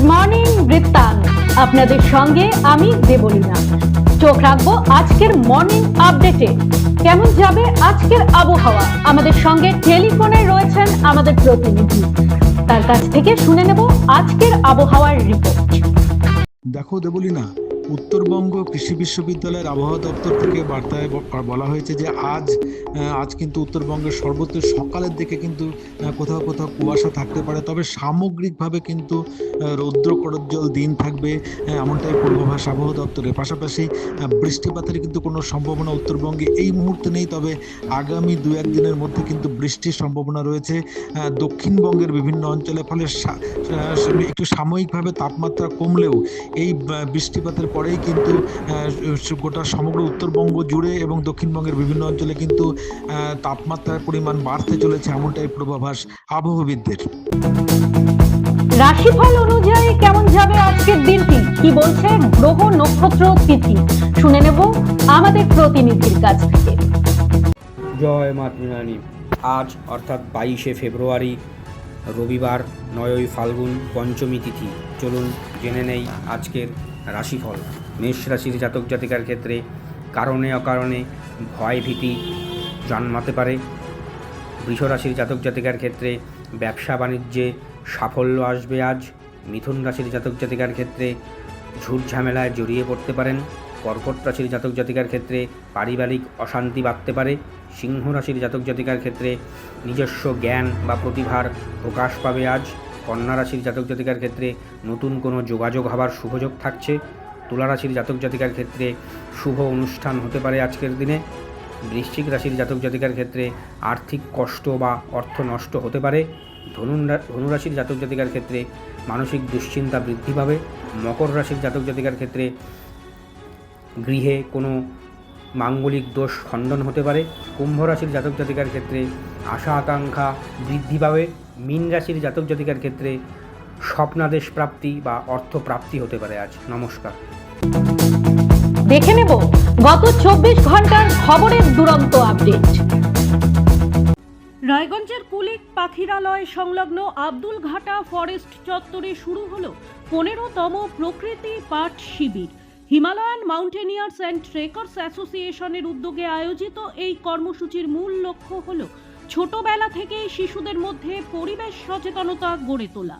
Good morning বৃত্তান্ত, আপনাদের সঙ্গে আমি দেবলীনা। চোখ রাখবো আজকের মর্নিং আপডেটে। কেমন যাবে আজকের আবহাওয়া, আমাদের সঙ্গে টেলিফোনে রয়েছেন আমাদের প্রতিনিধি, তার কাছ থেকে শুনে নেব আজকের আবহাওয়ার রিপোর্ট। দেখো দেবলীনা, উত্তরবঙ্গ কৃষি বিশ্ববিদ্যালয়ের আবহাওয়া দপ্তর থেকে বার্তায় বলা হয়েছে যে আজ কিন্তু উত্তরবঙ্গের সর্বত্র সকালের দিকে কিন্তু কোথাও কোথাও কুয়াশা থাকতে পারে, তবে সামগ্রিকভাবে কিন্তু রৌদ্রকরোজ্জ্বল দিন থাকবে, এমনটাই পূর্বাভাস আবহাওয়া দপ্তরের। পাশাপাশি বৃষ্টিপাতের কিন্তু কোনো সম্ভাবনা উত্তরবঙ্গে এই মুহূর্তে নেই, তবে আগামী 2-1 দিনের মধ্যে কিন্তু বৃষ্টির সম্ভাবনা রয়েছে দক্ষিণবঙ্গের বিভিন্ন অঞ্চলে। ফলে একটু সাময়িকভাবে তাপমাত্রা কমলেও এই বৃষ্টিপাতের পরেই কিন্তু গোটা সমগ্র উত্তরবঙ্গ জুড়ে এবং দক্ষিণবঙ্গের বিভিন্ন অঞ্চলে কিন্তু তাপমাত্রার পরিমাণ বাড়তে চলেছে, এমনটাই পূর্বাভাস আবহাওয়াবিদদের। রাশিফল অনুযায়ী কেমন যাবে আজকের দিনটি, কি বলছে গ্রহ নক্ষত্র তিথি, শুনে নেব আমাদের প্রতিনিধির কাছ থেকে। জয় মাতৃনারায়ণী। আজ অর্থাৎ 22শে ফেব্রুয়ারি রবিবার, 9ই ফাল্গুন, পঞ্চমী তিথি। চলুন জেনে নেই আজকের রাশিফল। মেষ রাশির জাতক জাতিকার ক্ষেত্রে কারণে অকারণে ভয় ভীতি জন্মাতে পারে। বৃষ রাশির জাতক জাতিকার ক্ষেত্রে ব্যবসা বাণিজ্যে সাফল্য আসবে আজ। মিথুন রাশির জাতক জাতিকার ক্ষেত্রে ঝুট ঝামেলায় জড়িয়ে পড়তে পারেন। কর্কট রাশির জাতক জাতিকার ক্ষেত্রে পারিবারিক অশান্তি বাড়তে পারে। সিংহ রাশির জাতক জাতিকার ক্ষেত্রে নিজস্ব জ্ঞান বা প্রতিভার প্রকাশ পাবে আজ। কন্যা রাশির জাতক জাতিকার ক্ষেত্রে নতুন কোনো যোগাযোগ হবার সুযোগ থাকছে। তুলা রাশির জাতক জাতিকার ক্ষেত্রে শুভ অনুষ্ঠান হতে পারে আজকের দিনে। বৃশ্চিক রাশির জাতক জাতিকার ক্ষেত্রে আর্থিক কষ্ট বা অর্থ নষ্ট হতে পারে। ধনু রাশির জাতক জাতিকার ক্ষেত্রে মানসিক দুশ্চিন্তা বৃদ্ধি পাবে। মকর রাশির জাতক জাতিকার ক্ষেত্রে গৃহে কোনো মাঙ্গলিক দোষ খণ্ডন হতে পারে। কুম্ভ রাশির জাতক জাতিকার ক্ষেত্রে আশা আকাঙ্ক্ষা বৃদ্ধি পাবে। মীন রাশির জাতক জাতিকার ক্ষেত্রে স্বপ্নাদেশ প্রাপ্তি বা অর্থ প্রাপ্তি হতে পারে আজ। নমস্কার। দেখে নেব গত 24 ঘন্টার খবরের দুরন্ত আপডেট। রায়গঞ্জের কুলিক পাখিরালয় সংলগ্ন আব্দুল ঘাটা ফরেস্ট চত্বরে শুরু হলো 15তম প্রকৃতি পাঠ শিবির। হিমালয়ান মাউন্টেনিয়ার্স অ্যান্ড ট্রেকার্স অ্যাসোসিয়েশনের উদ্যোগে আয়োজিত এই কর্মসূচির মূল লক্ষ্য হল ছোটবেলা থেকেই শিশুদের মধ্যে পরিবেশ সচেতনতা গড়ে তোলা।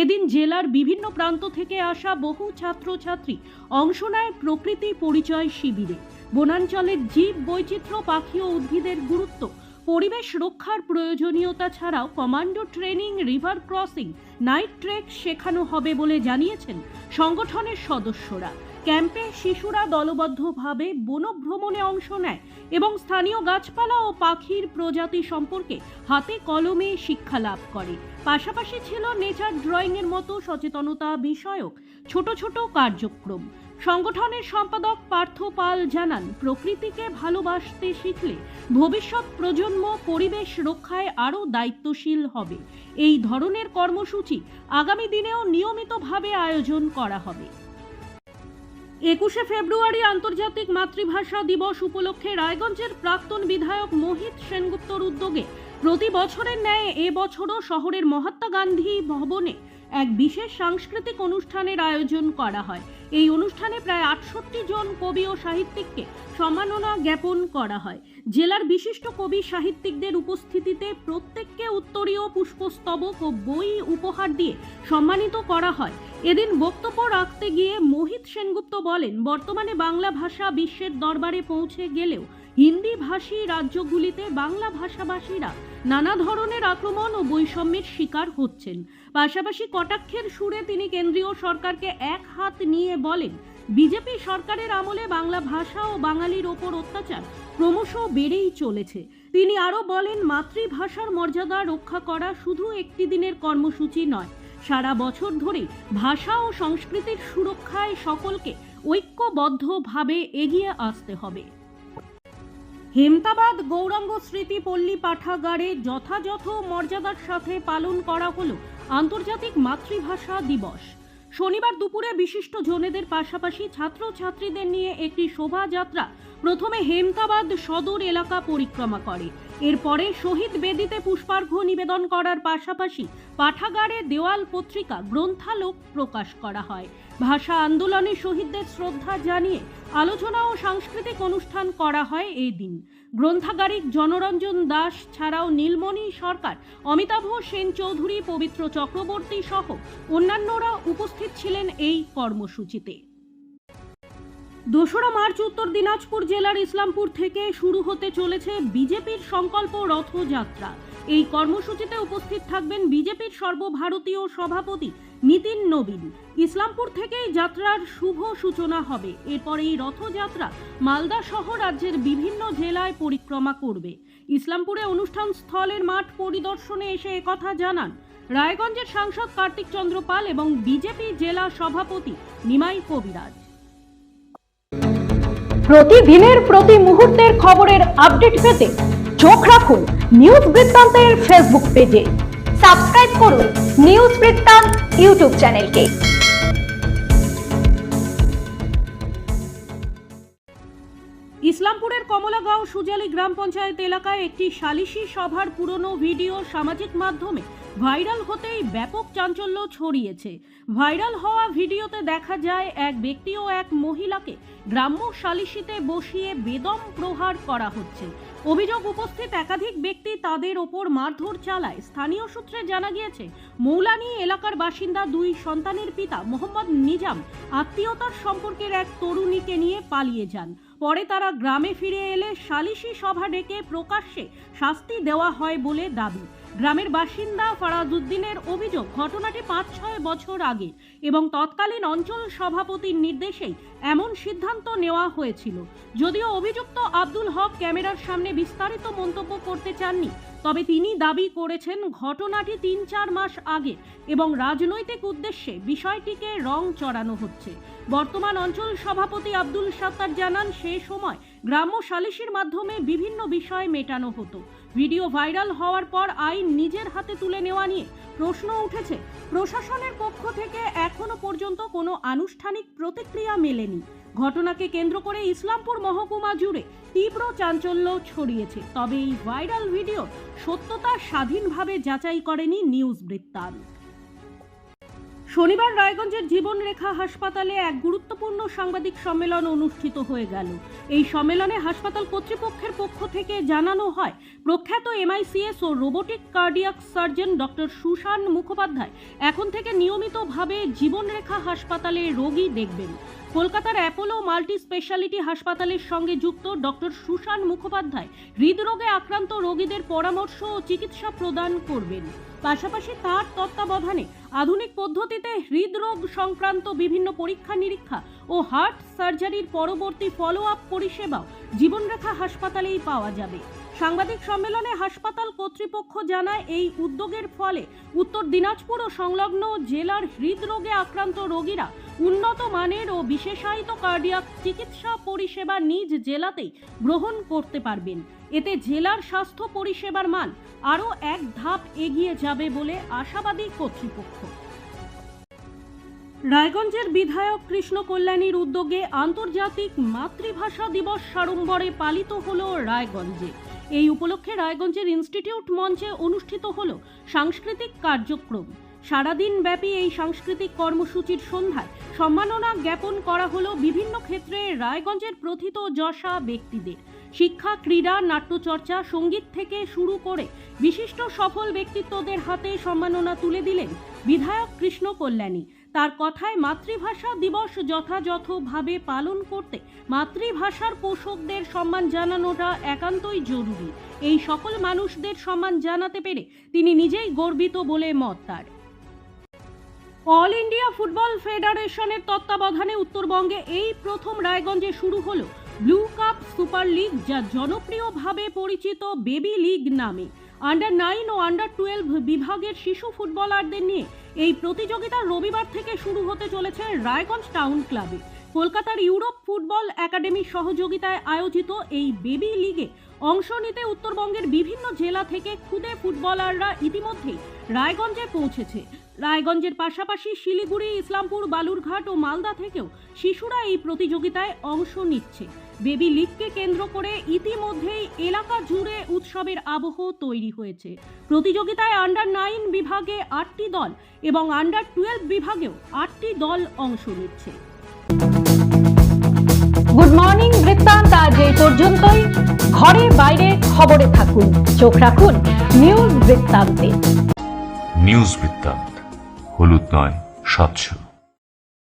এদিন জেলার বিভিন্ন প্রান্ত থেকে আসা বহু ছাত্রছাত্রী অংশ নেয় প্রকৃতি পরিচয় শিবিরে। বনাঞ্চলের জীব বৈচিত্র্য, পাখি ও উদ্ভিদের গুরুত্ব, পরিবেশ রক্ষার প্রয়োজনীয়তা ছাড়াও commando training, river crossing, night trek শেখানো হবে বলে জানিয়েছেন সংগঠনের সদস্যরা। ক্যাম্পে শিশুরা দলবদ্ধভাবে বনভ্রমণে অংশ নেয় এবং স্থানীয় গাছপালা ও পাখির প্রজাতি সম্পর্কে হাতে কলমে শিক্ষা লাভ করে। পাশাপাশি ছিল নেচার ড্রয়িংয়ের মতো সচেতনতা বিষয়ক ছোট ছোট কার্যক্রম। সংগঠনের সম্পাদক পার্থ পাল জানান, প্রকৃতিকে ভালোবাসতে শিখলে ভবিষ্যৎ প্রজন্ম পরিবেশ রক্ষায় আরও দায়িত্বশীল হবে। এই ধরনের কর্মসূচি আগামী দিনেও নিয়মিতভাবে আয়োজন করা হবে। 21শে ফেব্রুয়ারি আন্তর্জাতিক মাতৃভাষা দিবস উপলক্ষে রায়গঞ্জের প্রাক্তন বিধায়ক মোহিত সেনগুপ্তর উদ্যোগে প্রতি বছরের ন্যায় এবছরও শহরের মহাত্মা গান্ধী ভবনে এক বিশেষ সাংস্কৃতিক অনুষ্ঠানের আয়োজন করা হয়। এই অনুষ্ঠানে প্রায় 68 জন কবি ও সাহিত্যিককে সম্মাননা জ্ঞাপন করা হয়। জেলার বিশিষ্ট কবি সাহিত্যিকদের উপস্থিতিতে প্রত্যেককে উত্তরীয় পুষ্পস্তবক ও বই উপহার দিয়ে সম্মানিত করা হয়। এদিন বক্তব্য রাখতে গিয়ে মোহিত সেনগুপ্ত বলেন, বর্তমানে বাংলা ভাষা বিশ্বের দরবারে পৌঁছে গেলেও হিন্দি ভাষী রাজ্যগুলিতে বাংলা ভাষাভাষীরা নানা ধরনের আক্রমণ ও বৈষম্যের শিকার হচ্ছেন। পাশাপাশি কটাক্ষের সুরে তিনি কেন্দ্রীয় সরকারকে এক হাত নিয়ে বলেন, বিজেপি সরকারের আমলে বাংলা ভাষা ও বাঙালির ওপর অত্যাচার ক্রমশ বেড়েই চলেছে। তিনি আরও বলেন, মাতৃভাষার মর্যাদা রক্ষা করা শুধু একটি দিনের কর্মসূচি নয়, সারা বছর ধরে ভাষা ও সংস্কৃতির সুরক্ষায় সকলকে ঐক্যবদ্ধভাবে এগিয়ে আসতে হবে। হেমতাবাদ গৌরাঙ্গ স্মৃতি পল্লী পাঠাগারে যথাযথ মর্যাদার সাথে পালন করা হলো আন্তর্জাতিক মাতৃভাষা দিবস। শনিবার দুপুরে বিশিষ্ট জনেদের পাশাপাশি ছাত্রছাত্রীদের নিয়ে একটি শোভাযাত্রা প্রথমে হেমতাবাদ সদর এলাকা পরিক্রমা করে। এরপরে শহীদ বেদিতে পুষ্পার্ঘ্য নিবেদন করার পাশাপাশি পাঠাগারে দেওয়াল পত্রিকা গ্রন্থালোক প্রকাশ করা হয়। ভাষা আন্দোলনে শহীদদের শ্রদ্ধা জানিয়ে আলোচনা ও সাংস্কৃতিক অনুষ্ঠান করা হয় এই দিন। গ্রন্থাগারিক জনরঞ্জন দাস ছাড়াও নীলমণি সরকার, অমিতাভ সেন চৌধুরী, পবিত্র চক্রবর্তী সহ অন্যান্যরা উপস্থিত ছিলেন এই কর্মসূচিতে। 2রা মার্চ উত্তর দিনাজপুর জেলার ইসলামপুর থেকে শুরু হতে চলেছে বিজেপির সংকল্প রথযাত্রা। এই কর্মসূচিতে উপস্থিত থাকবেন বিজেপির সর্বভারতীয় সভাপতি নিতিন নবীন। ইসলামপুর থেকেই যাত্রার শুভ সূচনা হবে। এরপর এই রথযাত্রা মালদা সহ রাজ্যের বিভিন্ন জেলায় পরিক্রমা করবে। ইসলামপুরে অনুষ্ঠান স্থলের মাঠ পরিদর্শনে এসে একথা জানান রায়গঞ্জের সাংসদ কার্তিক চন্দ্র পাল এবং বিজেপি জেলা সভাপতি নিমাই কবিরাজ। প্রতিদিনের প্রতি মুহূর্তের খবরের আপডেট পেতে চোখ রাখুন নিউজ বৃত্তান্তের ফেসবুক পেজে। সাবস্ক্রাইব করুন নিউজ বৃত্তান্ত ইউটিউব চ্যানেলকে। ইসলামপুরের কমলাগাঁও সুজালি গ্রাম পঞ্চায়েত এলাকায় একটি সালিশি সভার পুরনো ভিডিও সামাজিক মাধ্যমে ভাইরাল হতেই ব্যাপক চাঞ্চল্য ছড়িয়েছে। ভাইরাল হওয়া ভিডিওতে দেখা যায় এক ব্যক্তি ও এক মহিলাকে গ্রাম্য সালিশিতে বসিয়ে বেদম প্রহার করা হচ্ছে। অভিযোগ উপস্থিত একাধিক ব্যক্তি তাদের ওপর মারধর চালায়। স্থানীয় সূত্রে জানা গিয়েছে মৌলানি এলাকার বাসিন্দা 2 সন্তানের পিতা মোহাম্মদ নিজাম আত্মীয়তার সম্পর্কের এক তরুণীকে নিয়ে পালিয়ে যান। পরে তারা গ্রামে ফিরে এলে সালিশি সভা ডেকে প্রকাশ্যে শাস্তি দেওয়া হয় বলে দাবি। গ্রামের বাসিন্দা ফরাজউদ্দিনের অভিযোগ ঘটনাটি 5-6 বছর আগে এবং তৎকালীন অঞ্চল সভাপতির নির্দেশেই এমন সিদ্ধান্ত নেওয়া হয়েছিল। যদিও অভিযুক্ত আব্দুল হক ক্যামেরার সামনে বিস্তারিত মন্তব্য করতে চাননি, তবে তিনি দাবি করেছেন ঘটনাটি 3-4 মাস আগে এবং রাজনৈতিক উদ্দেশ্যে বিষয়টিকে রং চড়ানো হচ্ছে। বর্তমান অঞ্চল সভাপতি আব্দুল সাত্তার জানান সে সময় গ্রাম্য সালিশির মাধ্যমে বিভিন্ন বিষয় মেটানো হতো। ভিডিও ভাইরাল হওয়ার পর আইন নিজের হাতে তুলে নেওয়া নিয়ে প্রশ্ন উঠেছে। প্রশাসনের পক্ষ থেকে এখনো পর্যন্ত কোনো আনুষ্ঠানিক প্রতিক্রিয়া মেলেনি। ঘটনাকে কেন্দ্র করে ইসলামপুর মহকুমা জুড়ে তীব্র চাঞ্চল্য ছড়িয়েছে। তবে এই ভাইরাল ভিডিও সত্যতা স্বাধীনভাবে যাচাই করেনি নিউজ বৃত্তান্ত। শনিবার রায়গঞ্জের জীবনরেখা হাসপাতালে এক গুরুত্বপূর্ণ সাংবাদিক সম্মেলন অনুষ্ঠিত হয়ে গেল। এই সম্মেলনে হাসপাতাল কর্তৃপক্ষের পক্ষ থেকে জানানো হয় প্রখ্যাত MICS ও robotic cardiac surgeon doctor Sushan Mukhopadhyay এখন থেকে নিয়মিতভাবে জীবনরেখা হাসপাতালে রোগী দেখবেন। কলকাতার অ্যাপোলো মাল্টি স্পেশালিটি হাসপাতালের সঙ্গে যুক্ত ডক্টর সুশান মুখোপাধ্যায় হৃদরোগে আক্রান্ত রোগীদের পরামর্শ ও চিকিৎসা প্রদান করবেন। পাশাপাশি তার তত্ত্বাবধানে আধুনিক পদ্ধতিতে হৃদরোগ সংক্রান্ত বিভিন্ন পরীক্ষা নিরীক্ষা ও হার্ট সার্জারির পরবর্তী ফলো আপ পরিষেবাও জীবনরেখা হাসপাতালেই পাওয়া যাবে। সাংবাদিক সম্মেলনে হাসপাতাল কর্তৃপক্ষ জানায় এই উদ্যোগের ফলে উত্তর দিনাজপুর ও সংলগ্ন জেলার হৃদরোগে আক্রান্ত রোগীরা উন্নত মানের ও বিশেষায়িত কার্ডিয়াক চিকিৎসা পরিষেবা নিজ জেলাতেই গ্রহণ করতে পারবেন। এতে জেলার স্বাস্থ্য পরিষেবার মান আরও এক ধাপ এগিয়ে যাবে বলে আশাবাদী কর্তৃপক্ষ। রায়গঞ্জের বিধায়ক কৃষ্ণ কল্যাণীর উদ্যোগে আন্তর্জাতিক মাতৃভাষা দিবস সাড়ম্বরে পালিত হলো রায়গঞ্জে। এই উপলক্ষে রায়গঞ্জের ইনস্টিটিউট মঞ্চে অনুষ্ঠিত হলো সাংস্কৃতিক কার্যক্রম। সারাদিন ব্যাপী এই সাংস্কৃতিক কর্মসূচির সন্ধ্যায় সম্মাননা জ্ঞাপন করা হলো বিভিন্ন ক্ষেত্রে রায়গঞ্জের প্রথিত যশা ব্যক্তিদের। শিক্ষা, ক্রীড়া, নাট্যচর্চা, সঙ্গীত থেকে শুরু করে বিশিষ্ট সফল ব্যক্তিত্বদের হাতে সম্মাননা তুলে দিলেন বিধায়ক কৃষ্ণ কল্যাণী। তার কথায় মাতৃভাষা দিবস যথাযথভাবে পালন করতে মাতৃভাষার পোষকদের সম্মান জানানোটা একান্তই জরুরি। এই সকল মানুষদের সম্মান জানাতে পেরে তিনি নিজেই গর্বিত বলে মত তার। অল ইন্ডিয়া ফুটবল ফেডারেশনের তত্ত্বাবধানে উত্তরবঙ্গে এই প্রথম রায়গঞ্জে শুরু হলো ব্লু কাপ সুপার লিগ, যা জনপ্রিয়ভাবে পরিচিত বেবি লিগ নামে। আন্ডার 9 ও আন্ডার 12 বিভাগের শিশু ফুটবলারদের নিয়ে এই প্রতিযোগিতা রবিবার থেকে শুরু হতে চলেছে রায়গঞ্জ টাউন ক্লাবে। কলকাতার ইউরোপ ফুটবল একাডেমির সহযোগিতায় আয়োজিত এই বেবি লিগে অংশ নিতে উত্তরবঙ্গের বিভিন্ন জেলা থেকে খুদে ফুটবলাররা ইতিমধ্যেই রায়গঞ্জে পৌঁছেছে। রায়গঞ্জের পাশাপাশি শিলিগুড়ি, ইসলামপুর, বালুরঘাট ও মালদা থেকেও শিশুরা এই প্রতিযোগিতায় অংশ নিচ্ছে। বেবি লিগকে কেন্দ্র করে ইতিমধ্যেই এলাকা জুড়ে উৎসবের আবহ তৈরি হয়েছে। প্রতিযোগিতায় আন্ডার 9 বিভাগে 8টি দল এবং আন্ডার 12 বিভাগেও 8টি দল অংশ নিচ্ছে। গুড মর্নিং বৃত্তান্ত আজ এই পর্যন্তই। ঘরে বাইরে খবরে থাকুন, চোখ রাখুন নিউজ বৃত্তান্তে। নিউজ বৃত্তান্ত, হলুদ নয়, স্বচ্ছ।